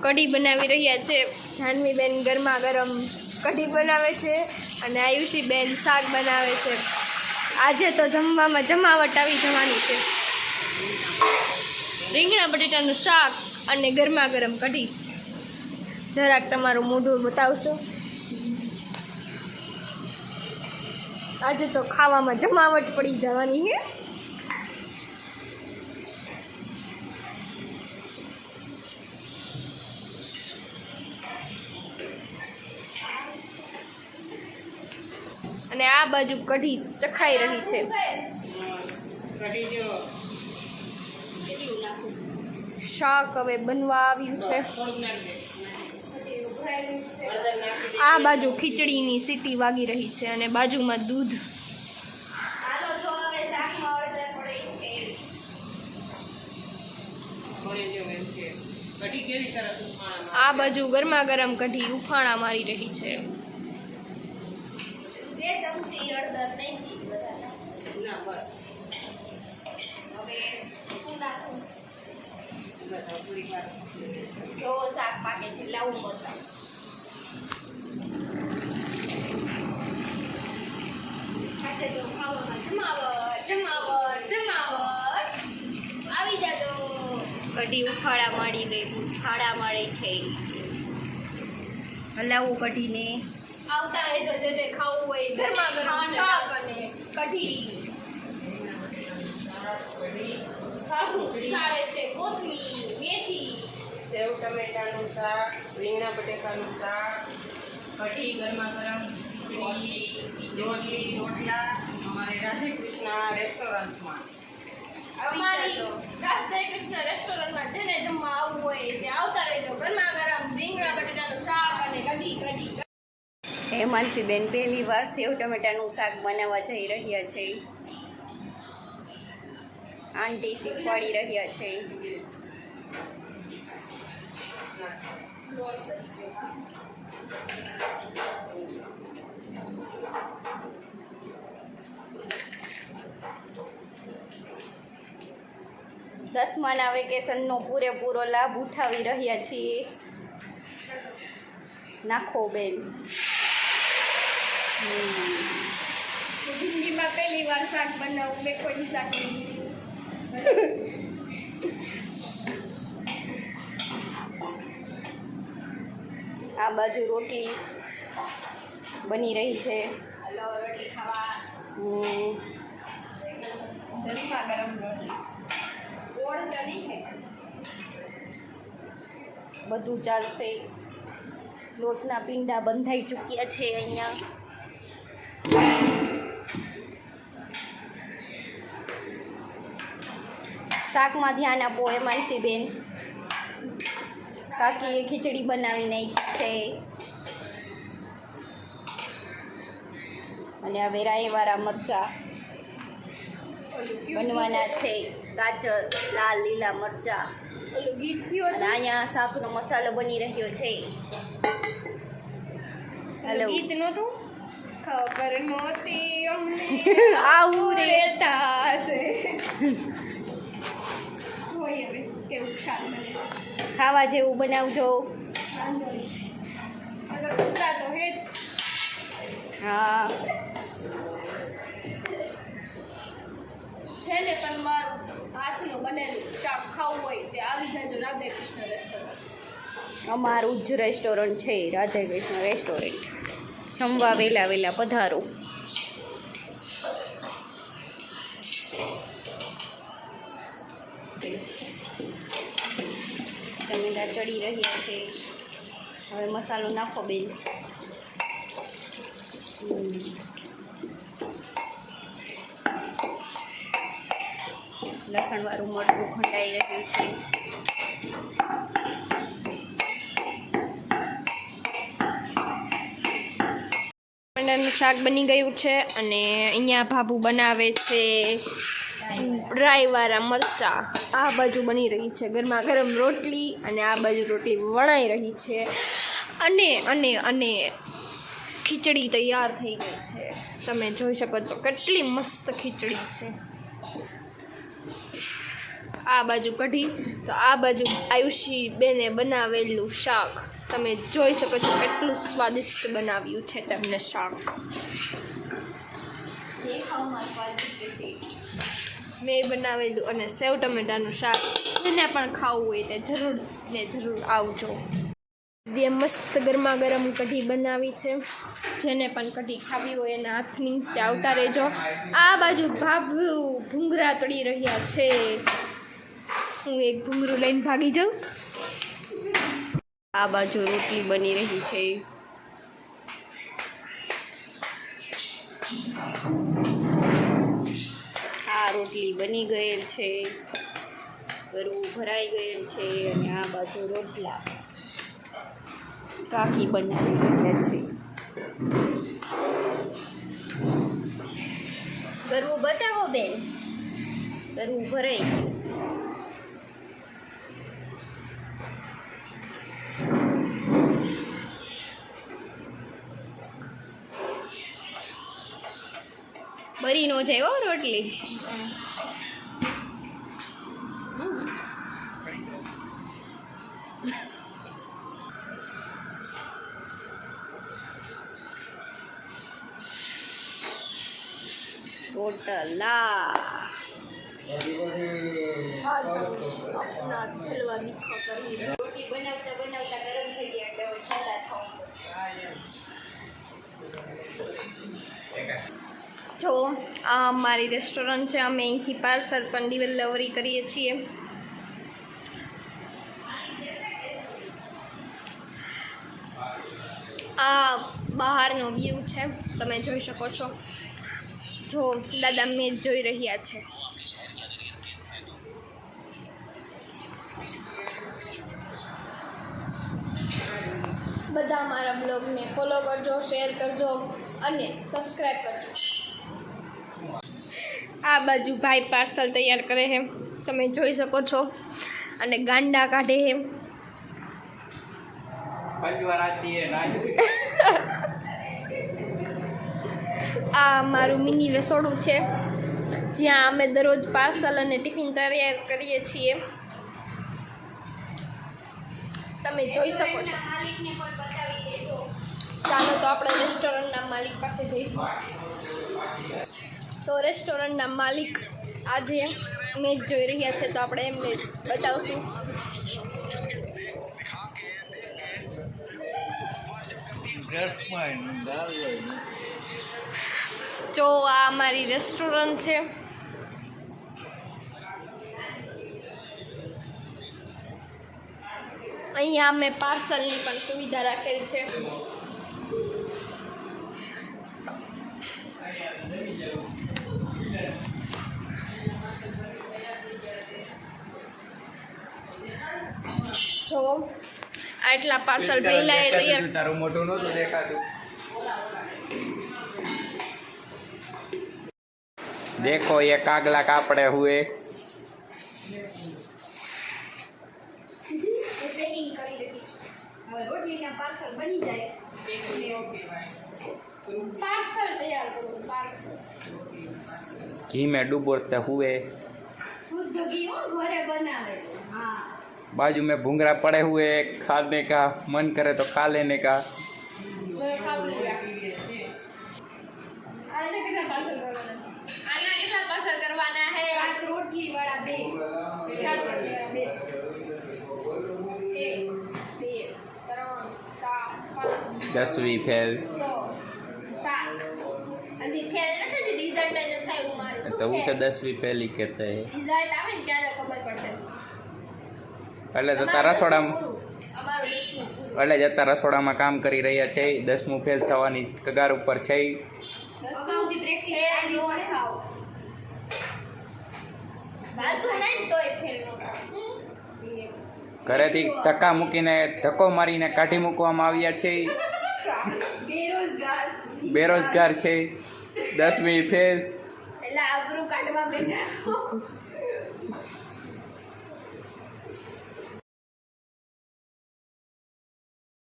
કઢી બનાવી રહ્યા છે। જાનવીબેન ગરમા ગરમ કઢી બનાવે છે અને આયુષીબેન શાક બનાવે છે। આજે તો જમવામાં જમાવટ આવી જવાની છે। રીંગણા બટેટાનું શાક અને ગરમા ગરમ કઢી। જરાક તમારું મોઢું બતાવશો। આજે તો ખાવામાં જમાવટ પડી જવાની છે। અને આ બાજુ કઢી ચખાઈ રહી છે। શાક હવે બનવા આવ્યું છે। આ બાજુ ખીચડીની સીટી વાગી રહી છે અને બાજુમાં દૂધ। આ બાજુ ગરમા ગરમ કઢી ઉફાણા મારી રહી છે। કઢી ઉફાળા મારી ગઈ, ઉફાળા મળે છે। હલાવું કઢીને આવતા રહેજો, જે ખાવું હોય ગરમા ગરમ શાક અને કઢી। સાબુ ચાળે છે, કોથમીર, મેથી, સેવ ટમેટાનું શાક, રીંગણા બટેકાનું શાક, કઢી, ગરમા ગરમ રોટલી, રોટલા અમારે રાધે કૃષ્ણ રેસ્ટોરન્ટમાં। અમારી રાધે કૃષ્ણ રેસ્ટોરન્ટમાં જેને જમવા આવવું હોય તે આવતા રહેજો। ગરમા ગરમ રીંગણા બટેટાનું શાક અને કઢી। હેમાંશીબેન પહેલી વાર સેવ ટમેટાનું શાક બનાવવા જઈ રહ્યા છે। આંટી શીખવાડી રહ્યા છે। દસમાના વેકેશનનો પૂરેપૂરો લાભ ઉઠાવી રહ્યા છીએ। નાખો બેન। જિંદગીમાં પહેલી વાર શાક બનાવું, મેં કોઈ શાક નહીં। આ બાજુ રોટલી બની રહી છે। હલો, રોટલી ખાવા। ગરમા ગરમ રોટલી, ગોળ તો નહીં છે, બધું ચાલશે। લોટના પીંડા બંધાઈ ચૂક્યા છે અહીંયા। શાકમાં ધ્યાન આપો હેમાંશીબેન। કાકીએ ખીચડી બનાવી નાખી છે અને હવે રાયવાળા મરચાં બનવાના છે। ગાજર, લાલ લીલા મરચાં અને અહીંયા શાકનો મસાલો બની રહ્યો છે। હેલો, ગીત નહોતું ખબર નહોતી અમને આવું રહેતા હશે। જોઈએ હવે કેવું શાક બને। ખાવા જેવું બનાવજો। કૂતરા તો હે જ। હા છે ને, પણ મારું હાથનું બનેલું શાક ખાવું હોય તે આવી જજો રાધે કૃષ્ણ રેસ્ટોરન્ટ। અમારું જ રેસ્ટોરન્ટ છે રાધે કૃષ્ણ રેસ્ટોરન્ટ। જમવા વહેલા વહેલા પધારો। ટમેટા ચડી રહ્યા છે, હવે મસાલો નાખો બેન। લસણવાળું મરચું ખંડાઈ રહ્યું છે। ટમેટાનું શાક બની ગયું છે અને અહીંયા ભાભુ બનાવે છે ડ્રાયવાળા મરચાં। આ બાજુ બની રહી છે ગરમા ગરમ રોટલી અને આ બાજુ રોટલી વણાઈ રહી છે અને અને અને ખીચડી તૈયાર થઈ ગઈ છે। તમે જોઈ શકો છો કેટલી મસ્ત ખીચડી છે। આ બાજુ કઢી, તો આ બાજુ આયુષી બેને બનાવેલું શાક. તમે જોઈ શકો છો કેટલું સ્વાદિષ્ટ બનાવ્યું છે તેમને શાક. મેં બનાવેલું અને સેવ ટમેટાનું શાક. જેને પણ ખાવું હોય તે જરૂર ને જરૂર આવજો. જે મસ્ત ગરમા ગરમ કઢી બનાવી છે. જેને પણ કઢી ખાવી હોય એના હાથની તે આવતા રહેજો. આ બાજુ ભાભુ ભૂંગરા તળી રહ્યા છે. હું એક ભૂંગરું લઈને ભાગી જાઉં. આ બાજુ રોટલી બની રહી છે. આ રોટલી બની ગયેલ છે, ગરવું ભરાઈ ગયેલ છે અને આ બાજુ રોટલા કાકી બનાવી રહ્યા છે. ગરવું બતાવો બેન, ગરવું ભરાઈ ગયું. બરી નો જાય હો રોટલી. રોટલા अपना जलवा दिखा कर रोटी बनाता बनाता गरम થઈ ગયા એટલે હવે સાદા ખાવું. જો આ અમારી રેસ્ટોરન્ટ છે. અમે અહીંથી પાર્સલ પણ ડિલિવરી કરીએ છીએ. આ બહારનો વ્યૂ છે, તમે જોઈ શકો છો. જો દાદા મેચ જોઈ રહ્યા છે. બધા અમારા બ્લોગને ફોલો કરજો, શેર કરજો અને સબસ્ક્રાઈબ કરજો. આ બાજુ ભાઈ પાર્સલ તૈયાર કરે છે, તમે જોઈ શકો છો. અને ગાંડા કાઢે છે. આ મારું મિની રસોડું છે, જ્યાં અમે દરરોજ પાર્સલ અને ટિફિન તૈયાર કરીએ છીએ. તમે જોઈ શકો છો. ચાલો તો આપણે રેસ્ટોરન્ટના માલિક પાસે જઈશું. તો રેસ્ટોરન્ટના માલિક આજે મેચ જોઈ રહ્યા છે, તો આપણે એમને બતાવશું. જો આ અમારી રેસ્ટોરન્ટ છે. અહીંયા અમે પાર્સલની પણ સુવિધા રાખેલ છે. જો આટલા પાર્સલ પહેલા એ તૈયાર. તારું મોટું નહોતું દેખાતું. देखो ये कागला कापड़े हुए. પેકિંગ કરી રહી છું. હવે રોટલીના પાર્સલ બની જાય. પાર્સલ તૈયાર કરું. પાર્સલ घी में डुबोते हुए. શુદ્ધ ઘી હો, ઘરે બનાવે. હા, बाजू में भूंगरा पड़े हुए, खाने का मन करे तो खा लेने का. મેં ખાવી લીધા. આજે કેટલા પાર્સલ કરવાના? આના કેટલા પાર્સલ કરવાના હે? સાત રોટલી વાળા બે. સાત રોટલી વાળા બે. 1 2 3 4 5 10वीं फेल 6 7 હજી ફેલ નથી. હજી રિઝલ્ટ જ થાય મારું. तो उसे 10वीं फेल ही कहते हैं. રિઝલ્ટ આવે ને ત્યારે ખબર પડશે. એટલે જતા રસોડામાં અમારું 10મું પૂરું. એટલે જતા રસોડામાં કામ કરી રહ્યા છે. 10મું ફેલ થવાની કગાર ઉપર છે. અગાઉથી પ્રેક્ટિસ નો ખાવ. બાજુ નહીં તોય ફેલ નો ખાવ. ઘરેથી ધક્કા મૂકીને ધક્કો મારીને કાઢી મૂકવામાં આવ્યા છે. બેરોજગાર બેરોજગાર છે. 10મી ફેલ. એટલે આબરૂ કાઢવા બેઠા.